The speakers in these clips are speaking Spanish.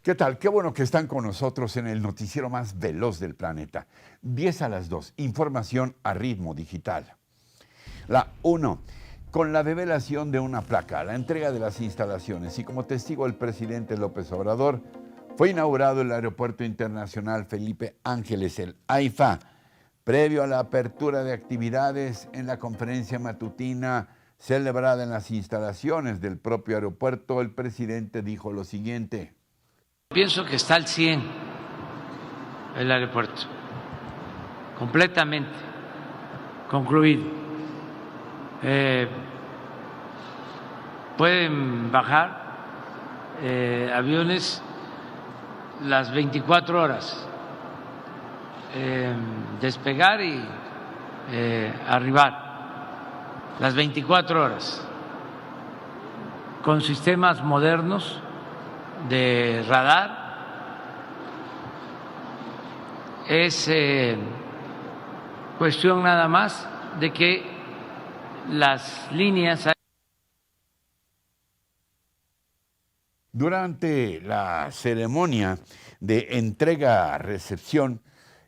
¿Qué tal? Qué bueno que están con nosotros en el noticiero más veloz del planeta. 10 a las 2, información a ritmo digital. La 1, con la develación de una placa, la entrega de las instalaciones y como testigo el presidente López Obrador, fue inaugurado el Aeropuerto Internacional Felipe Ángeles, el AIFA. Previo a la apertura de actividades en la conferencia matutina celebrada en las instalaciones del propio aeropuerto, el presidente dijo lo siguiente. Pienso que está al 100 el aeropuerto, completamente concluido. Pueden bajar aviones las 24 horas, despegar y arribar las 24 horas, con sistemas modernos de radar. Es cuestión nada más de que las líneas. Durante la ceremonia de entrega-recepción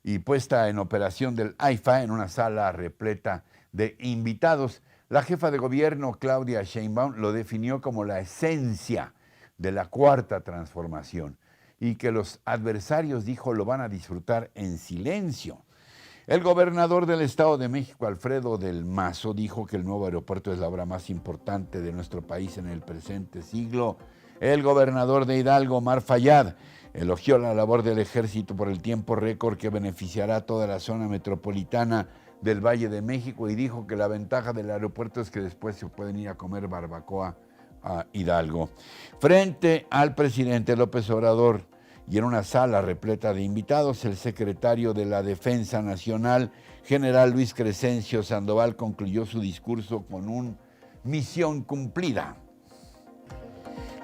y puesta en operación del AIFA en una sala repleta de invitados, la jefa de gobierno Claudia Sheinbaum lo definió como la esencia de la cuarta transformación y que los adversarios, dijo, lo van a disfrutar en silencio. El gobernador del Estado de México, Alfredo del Mazo, dijo que el nuevo aeropuerto es la obra más importante de nuestro país en el presente siglo. El gobernador de Hidalgo, Omar Fayad, elogió la labor del ejército por el tiempo récord que beneficiará a toda la zona metropolitana del Valle de México y dijo que la ventaja del aeropuerto es que después se pueden ir a comer barbacoa a Hidalgo. Frente al presidente López Obrador y en una sala repleta de invitados, el secretario de la Defensa Nacional, general Luis Crescencio Sandoval, concluyó su discurso con una misión cumplida.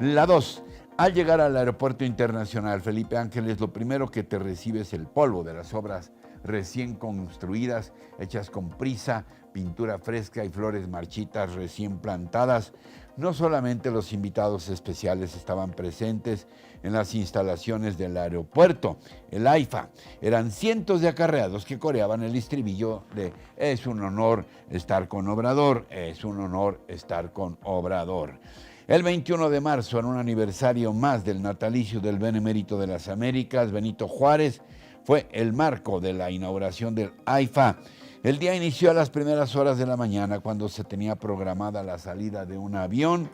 La 2. Al llegar al Aeropuerto Internacional Felipe Ángeles, lo primero que te recibe es el polvo de las obras recién construidas, hechas con prisa, pintura fresca y flores marchitas recién plantadas. No solamente los invitados especiales estaban presentes en las instalaciones del aeropuerto, el AIFA, eran cientos de acarreados que coreaban el estribillo de "es un honor estar con Obrador, es un honor estar con Obrador". El 21 de marzo, en un aniversario más del natalicio del Benemérito de las Américas, Benito Juárez, fue el marco de la inauguración del AIFA. El día inició a las primeras horas de la mañana, cuando se tenía programada la salida de un avión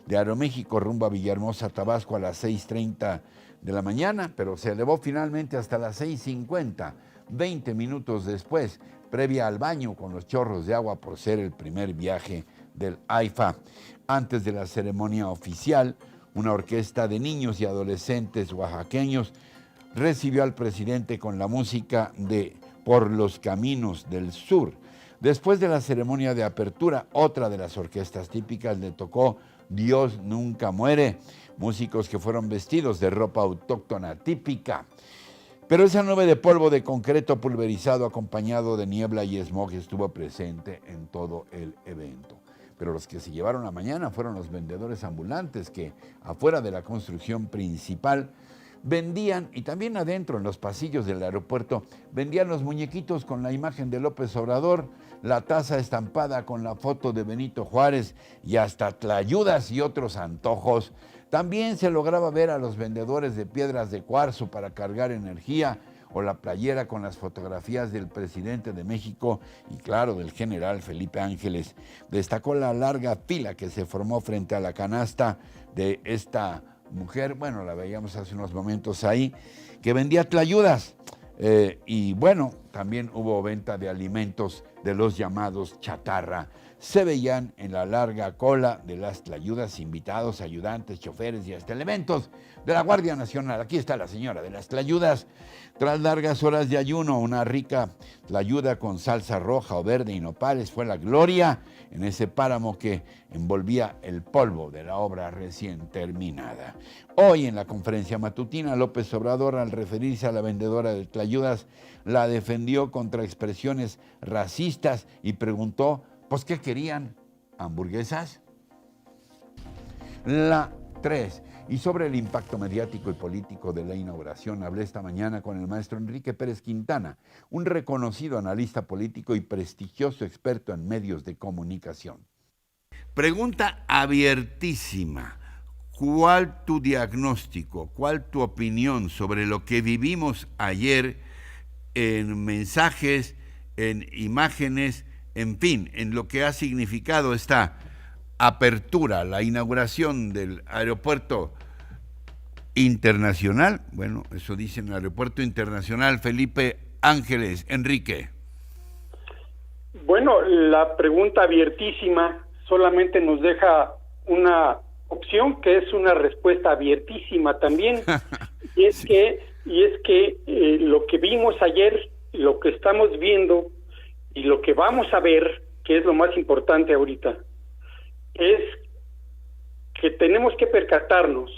de Aeroméxico rumbo a Villahermosa, Tabasco, a las 6:30 de la mañana, pero se elevó finalmente hasta las 6:50, 20 minutos después, previa al baño con los chorros de agua por ser el primer viaje del AIFA. Antes de la ceremonia oficial, una orquesta de niños y adolescentes oaxaqueños recibió al presidente con la música de Por los Caminos del Sur. Después de la ceremonia de apertura, otra de las orquestas típicas le tocó Dios Nunca Muere, músicos que fueron vestidos de ropa autóctona típica. Pero esa nube de polvo de concreto pulverizado acompañado de niebla y smog estuvo presente en todo el evento. Pero los que se llevaron la mañana fueron los vendedores ambulantes que, afuera de la construcción principal, vendían, y también adentro en los pasillos del aeropuerto, vendían los muñequitos con la imagen de López Obrador, la taza estampada con la foto de Benito Juárez y hasta tlayudas y otros antojos. También se lograba ver a los vendedores de piedras de cuarzo para cargar energía, o la playera con las fotografías del presidente de México y, claro, del general Felipe Ángeles. Destacó la larga fila que se formó frente a la canasta de esta mujer, bueno, la veíamos hace unos momentos ahí, que vendía tlayudas. Y bueno, también hubo venta de alimentos de los llamados chatarra. Se veían en la larga cola de las tlayudas invitados, ayudantes, choferes y hasta elementos de la Guardia Nacional. Aquí está la señora de las tlayudas. Tras largas horas de ayuno, una rica tlayuda con salsa roja o verde y nopales fue la gloria en ese páramo que envolvía el polvo de la obra recién terminada. Hoy en la conferencia matutina, López Obrador, al referirse a la vendedora de tlayudas, la defendió contra expresiones racistas y preguntó, pues, ¿qué querían? ¿Hamburguesas? La 3. Y sobre el impacto mediático y político de la inauguración, hablé esta mañana con el maestro Enrique Pérez Quintana, un reconocido analista político y prestigioso experto en medios de comunicación. Pregunta abiertísima. ¿Cuál tu diagnóstico, cuál tu opinión sobre lo que vivimos ayer en mensajes, en imágenes, en fin, en lo que ha significado esta apertura, la inauguración del aeropuerto internacional? Bueno, eso dicen, el aeropuerto internacional Felipe Ángeles. Enrique. Bueno, la pregunta abiertísima solamente nos deja una opción, que es una respuesta abiertísima también, y es que lo que vimos ayer, lo que estamos viendo y lo que vamos a ver, que es lo más importante ahorita, es que tenemos que percatarnos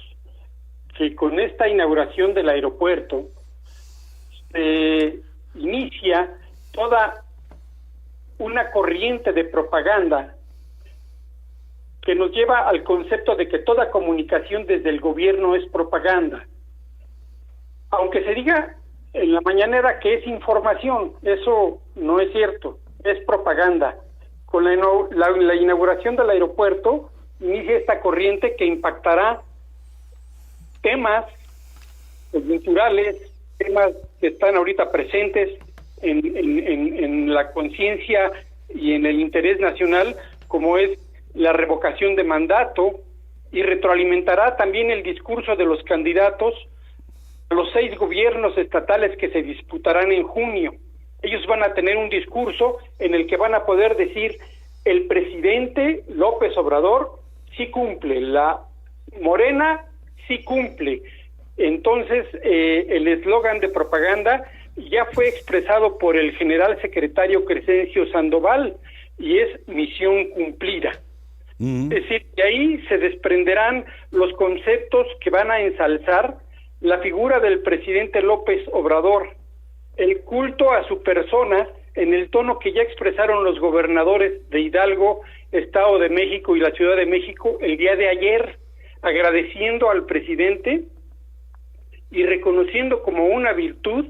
que con esta inauguración del aeropuerto se inicia toda una corriente de propaganda que nos lleva al concepto de que toda comunicación desde el gobierno es propaganda. Aunque se diga en la mañanera que es información, eso no es cierto, es propaganda. Con la inauguración del aeropuerto inicia esta corriente que impactará temas coyunturales, temas que están ahorita presentes en la conciencia y en el interés nacional, como es la revocación de mandato, y retroalimentará también el discurso de los candidatos a los 6 gobiernos estatales que se disputarán en junio. Ellos van a tener un discurso en el que van a poder decir: el presidente López Obrador sí cumple, la Morena sí cumple. Entonces, el eslogan de propaganda ya fue expresado por el general secretario Crescencio Sandoval, y es misión cumplida. Es decir, de ahí se desprenderán los conceptos que van a ensalzar la figura del presidente López Obrador, el culto a su persona en el tono que ya expresaron los gobernadores de Hidalgo, Estado de México y la Ciudad de México el día de ayer, agradeciendo al presidente y reconociendo como una virtud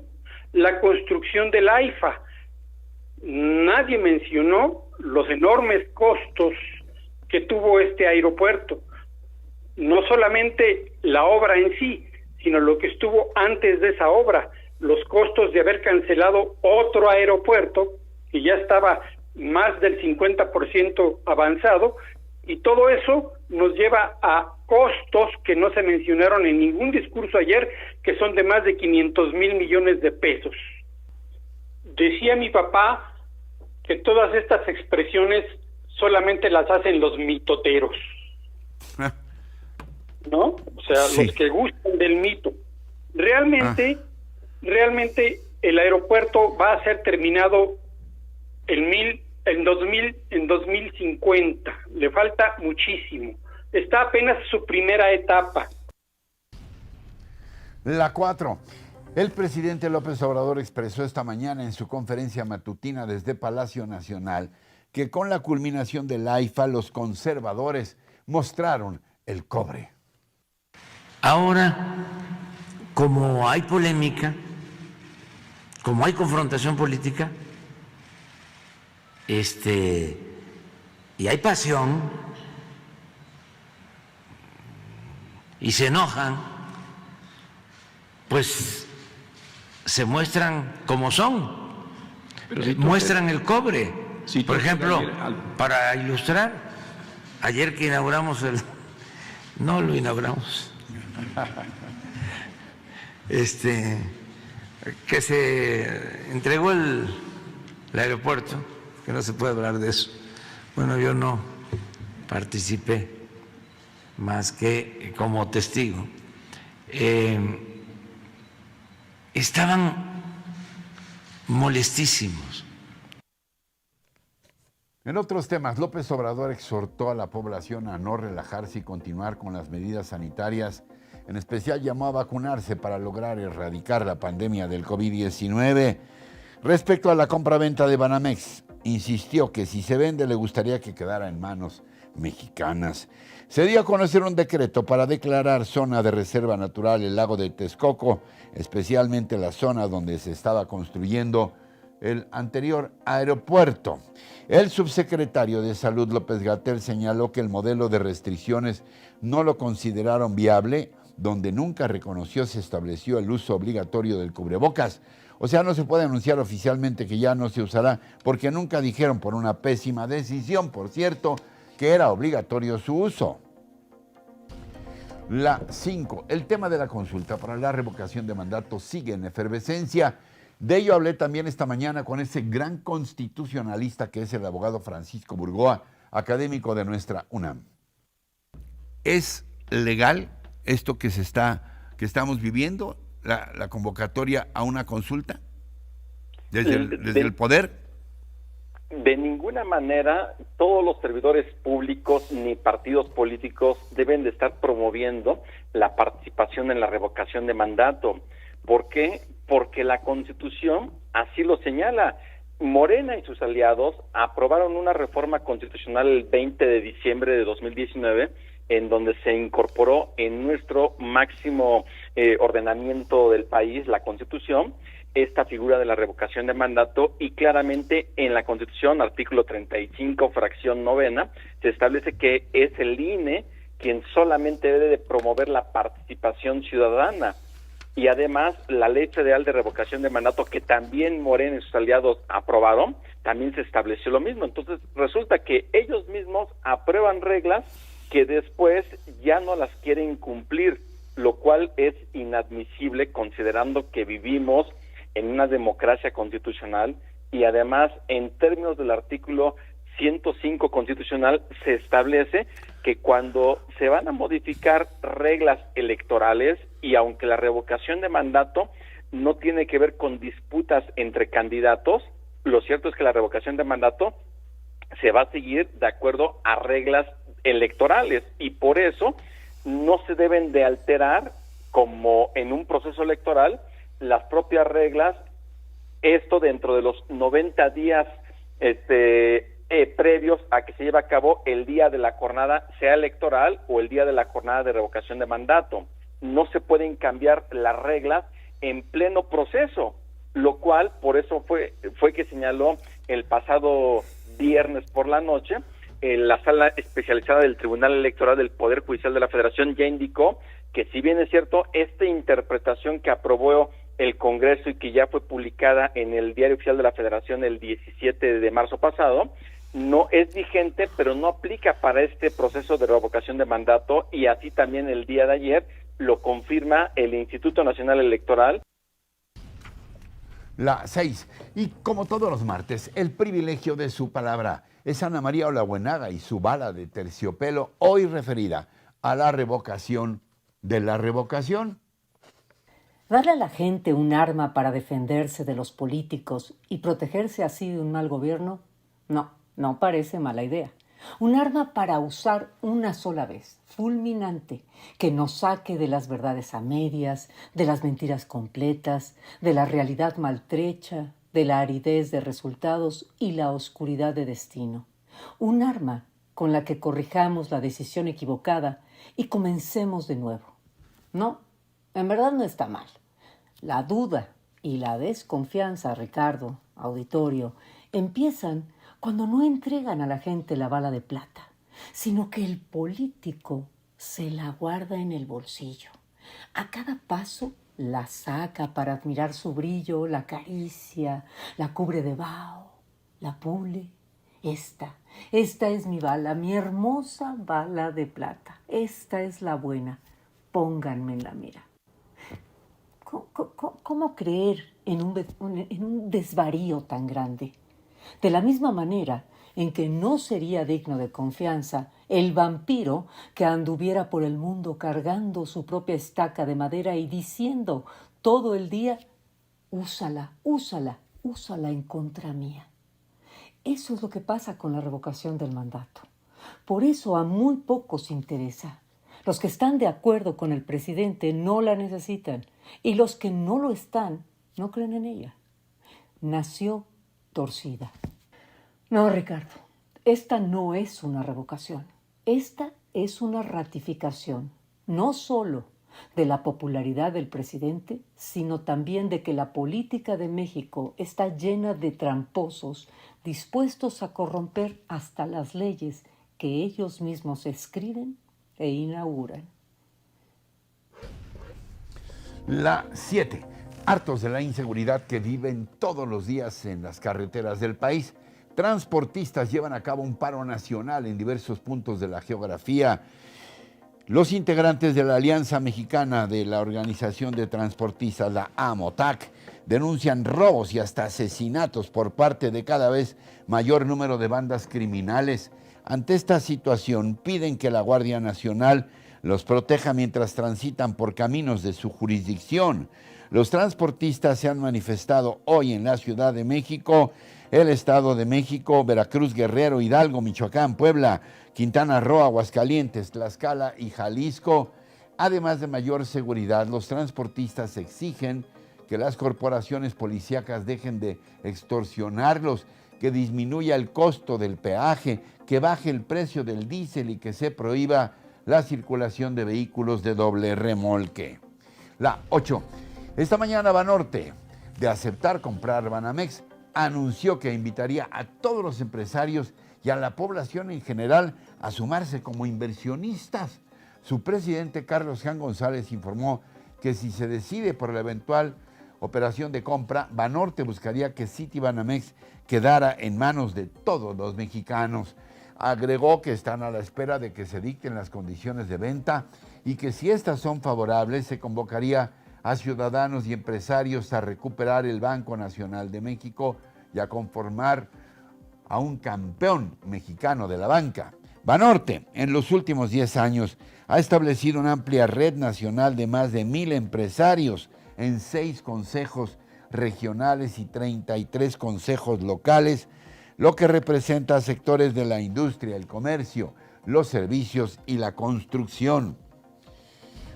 la construcción del AIFA. Nadie mencionó los enormes costos que tuvo este aeropuerto, no solamente la obra en sí, sino lo que estuvo antes de esa obra, los costos de haber cancelado otro aeropuerto que ya estaba más del 50% avanzado, y todo eso nos lleva a costos que no se mencionaron en ningún discurso ayer, que son de más de 500,000 millones de pesos. Decía mi papá que todas estas expresiones solamente las hacen los mitoteros, ¿no? O sea, sí, los que gustan del mito. Realmente el aeropuerto va a ser terminado en 2050. Le falta muchísimo. Está apenas su primera etapa. La 4. El presidente López Obrador expresó esta mañana en su conferencia matutina desde Palacio Nacional que con la culminación del AIFA los conservadores mostraron el cobre. Ahora, como hay polémica, como hay confrontación política, y hay pasión, y se enojan, pues se muestran como son, muestran el cobre. Por ejemplo, para ilustrar, ayer que inauguramos no lo inauguramos, que se entregó el aeropuerto, que no se puede hablar de eso. Bueno, yo no participé más que como testigo. Estaban molestísimos. En otros temas, López Obrador exhortó a la población a no relajarse y continuar con las medidas sanitarias. En especial llamó a vacunarse para lograr erradicar la pandemia del COVID-19. Respecto a la compraventa de Banamex, insistió que si se vende le gustaría que quedara en manos mexicanas. Se dio a conocer un decreto para declarar zona de reserva natural el lago de Texcoco, especialmente la zona donde se estaba construyendo el anterior aeropuerto. El subsecretario de Salud, López-Gatell, señaló que el modelo de restricciones no lo consideraron viable, donde nunca reconoció se estableció el uso obligatorio del cubrebocas. O sea, no se puede anunciar oficialmente que ya no se usará, porque nunca dijeron, por una pésima decisión, por cierto, que era obligatorio su uso. La 5. El tema de la consulta para la revocación de mandato sigue en efervescencia. De ello hablé también esta mañana con ese gran constitucionalista que es el abogado Francisco Burgoa, académico de nuestra UNAM. ¿Es legal esto que estamos viviendo, la convocatoria a una consulta desde el poder? De ninguna manera todos los servidores públicos ni partidos políticos deben de estar promoviendo la participación en la revocación de mandato. ¿Por qué? Porque la Constitución así lo señala. Morena y sus aliados aprobaron una reforma constitucional el 20 de diciembre de 2019 en donde se incorporó en nuestro máximo ordenamiento del país, la Constitución, esta figura de la revocación de mandato, y claramente en la Constitución, artículo 35, fracción 9, se establece que es el INE quien solamente debe de promover la participación ciudadana. Y además, la Ley Federal de Revocación de Mandato, que también Morena y sus aliados aprobaron, también se estableció lo mismo. Entonces, resulta que ellos mismos aprueban reglas que después ya no las quieren cumplir, lo cual es inadmisible considerando que vivimos en una democracia constitucional y además, en términos del artículo 105 constitucional, se establece que cuando se van a modificar reglas electorales, y aunque la revocación de mandato no tiene que ver con disputas entre candidatos, lo cierto es que la revocación de mandato se va a seguir de acuerdo a reglas electorales, y por eso no se deben de alterar, como en un proceso electoral, las propias reglas, esto dentro de los 90 días previos a que se lleve a cabo el día de la jornada, sea electoral o el día de la jornada de revocación de mandato. No se pueden cambiar las reglas en pleno proceso, lo cual, por eso fue que señaló el pasado viernes por la noche, la sala especializada del Tribunal Electoral del Poder Judicial de la Federación ya indicó que, si bien es cierto, esta interpretación que aprobó el Congreso y que ya fue publicada en el Diario Oficial de la Federación el 17 de marzo pasado, no es vigente, pero no aplica para este proceso de revocación de mandato, y así también el día de ayer lo confirma el Instituto Nacional Electoral. La 6. Y como todos los martes, el privilegio de su palabra es Ana María Olabuenaga y su bala de terciopelo, hoy referida a la revocación de la revocación. ¿Darle a la gente un arma para defenderse de los políticos y protegerse así de un mal gobierno? No parece mala idea. Un arma para usar una sola vez, fulminante, que nos saque de las verdades a medias, de las mentiras completas, de la realidad maltrecha, de la aridez de resultados y la oscuridad de destino. Un arma con la que corrijamos la decisión equivocada y comencemos de nuevo. No, en verdad no está mal. La duda y la desconfianza, Ricardo, auditorio, empiezan cuando no entregan a la gente la bala de plata, sino que el político se la guarda en el bolsillo. A cada paso la saca para admirar su brillo, la acaricia, la cubre de vaho, la pule. Esta es mi bala, mi hermosa bala de plata. Esta es la buena. Pónganme en la mira. ¿Cómo creer en un desvarío tan grande? De la misma manera en que no sería digno de confianza el vampiro que anduviera por el mundo cargando su propia estaca de madera y diciendo todo el día: úsala en contra mía. Eso es lo que pasa con la revocación del mandato. Por eso a muy pocos interesa. Los que están de acuerdo con el presidente no la necesitan, y los que no lo están no creen en ella. Nació torcida. No, Ricardo, esta no es una revocación. Esta es una ratificación, no solo de la popularidad del presidente, sino también de que la política de México está llena de tramposos dispuestos a corromper hasta las leyes que ellos mismos escriben e inauguran. La 7. Hartos de la inseguridad que viven todos los días en las carreteras del país, transportistas llevan a cabo un paro nacional en diversos puntos de la geografía. Los integrantes de la Alianza Mexicana de la Organización de Transportistas, la AMOTAC, denuncian robos y hasta asesinatos por parte de cada vez mayor número de bandas criminales. Ante esta situación, piden que la Guardia Nacional los proteja mientras transitan por caminos de su jurisdicción. Los transportistas se han manifestado hoy en la Ciudad de México, el Estado de México, Veracruz, Guerrero, Hidalgo, Michoacán, Puebla, Quintana Roo, Aguascalientes, Tlaxcala y Jalisco. Además de mayor seguridad, los transportistas exigen que las corporaciones policíacas dejen de extorsionarlos, que disminuya el costo del peaje, que baje el precio del diésel y que se prohíba la circulación de vehículos de doble remolque. La 8. Esta mañana Banorte, de aceptar comprar Banamex, anunció que invitaría a todos los empresarios y a la población en general a sumarse como inversionistas. Su presidente Carlos Jan González informó que si se decide por la eventual operación de compra, Banorte buscaría que Citibanamex quedara en manos de todos los mexicanos. Agregó que están a la espera de que se dicten las condiciones de venta y que si estas son favorables se convocaría a ciudadanos y empresarios a recuperar el Banco Nacional de México y a conformar a un campeón mexicano de la banca. Banorte, en los últimos 10 años, ha establecido una amplia red nacional de más de 1,000 empresarios en 6 consejos regionales y 33 consejos locales, lo que representa sectores de la industria, el comercio, los servicios y la construcción.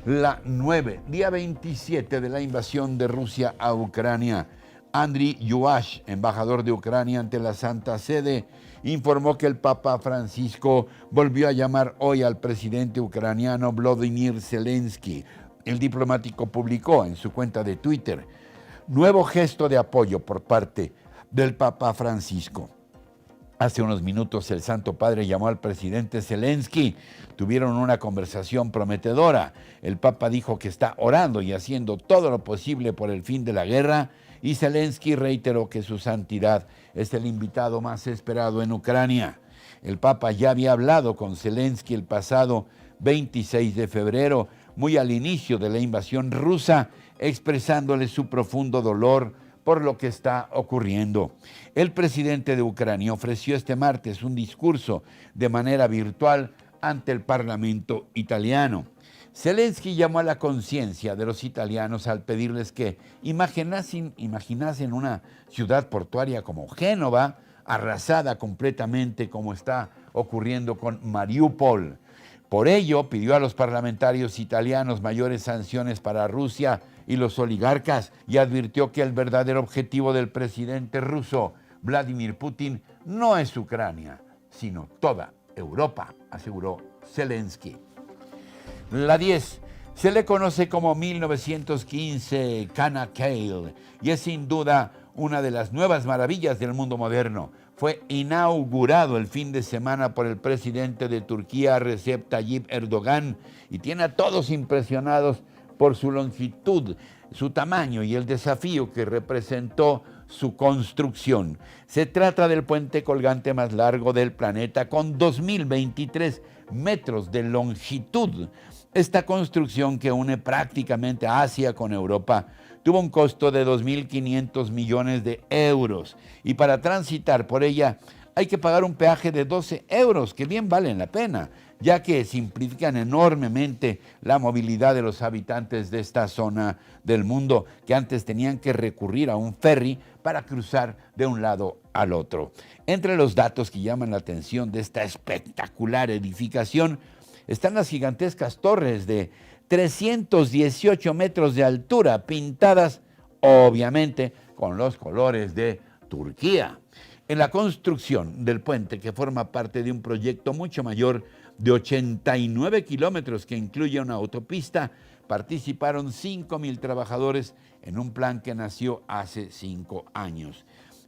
La 9, día 27 de la invasión de Rusia a Ucrania. Andriy Yuash, embajador de Ucrania ante la Santa Sede, informó que el Papa Francisco volvió a llamar hoy al presidente ucraniano Volodymyr Zelensky. El diplomático publicó en su cuenta de Twitter: nuevo gesto de apoyo por parte del Papa Francisco. Hace unos minutos el Santo Padre llamó al presidente Zelensky. Tuvieron una conversación prometedora. El Papa dijo que está orando y haciendo todo lo posible por el fin de la guerra, y Zelensky reiteró que su santidad es el invitado más esperado en Ucrania. El Papa ya había hablado con Zelensky el pasado 26 de febrero, muy al inicio de la invasión rusa, expresándole su profundo dolor por lo que está ocurriendo. El presidente de Ucrania ofreció este martes un discurso de manera virtual ante el Parlamento italiano. Zelensky llamó a la conciencia de los italianos al pedirles que imaginasen una ciudad portuaria como Génova, arrasada completamente como está ocurriendo con Mariupol. Por ello, pidió a los parlamentarios italianos mayores sanciones para Rusia y los oligarcas y advirtió que el verdadero objetivo del presidente ruso, Vladimir Putin, no es Ucrania, sino toda Europa, aseguró Zelensky. La 10. Se le conoce como 1915 Çanakkale y es sin duda una de las nuevas maravillas del mundo moderno. Fue inaugurado el fin de semana por el presidente de Turquía, Recep Tayyip Erdogan, y tiene a todos impresionados por su longitud, su tamaño y el desafío que representó su construcción. Se trata del puente colgante más largo del planeta, con 2.023 metros de longitud. Esta construcción, que une prácticamente Asia con Europa, tuvo un costo de 2.500 millones de euros y para transitar por ella hay que pagar un peaje de 12 euros, que bien valen la pena, ya que simplifican enormemente la movilidad de los habitantes de esta zona del mundo, que antes tenían que recurrir a un ferry para cruzar de un lado al otro. Entre los datos que llaman la atención de esta espectacular edificación están las gigantescas torres de 318 metros de altura, pintadas obviamente con los colores de Turquía. En la construcción del puente, que forma parte de un proyecto mucho mayor, de 89 kilómetros que incluye una autopista, participaron 5,000 trabajadores en un plan que nació hace 5 años.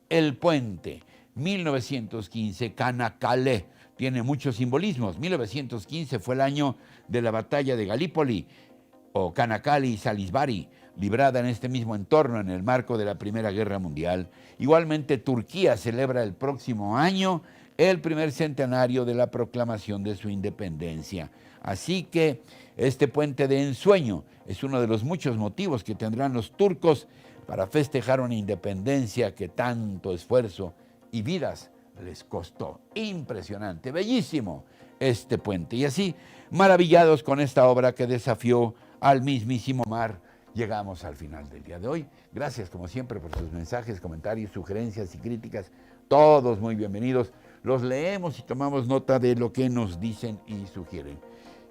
El puente 1915, Canacale, tiene muchos simbolismos. 1915 fue el año de la batalla de Galípoli, o Canacali y Salisbury, librada en este mismo entorno en el marco de la Primera Guerra Mundial. Igualmente, Turquía celebra el próximo año el primer centenario de la proclamación de su independencia. Así que este puente de ensueño es uno de los muchos motivos que tendrán los turcos para festejar una independencia que tanto esfuerzo y vidas les costó. Impresionante, bellísimo este puente. Y así, maravillados con esta obra que desafió al mismísimo mar, llegamos al final del día de hoy. Gracias, como siempre, por sus mensajes, comentarios, sugerencias y críticas. Todos muy bienvenidos. Los leemos y tomamos nota de lo que nos dicen y sugieren.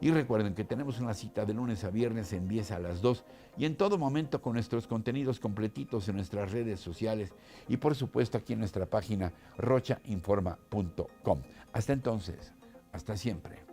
Y recuerden que tenemos una cita de lunes a viernes en 10 a las 2 y en todo momento con nuestros contenidos completitos en nuestras redes sociales y por supuesto aquí en nuestra página rochainforma.com. Hasta entonces, hasta siempre.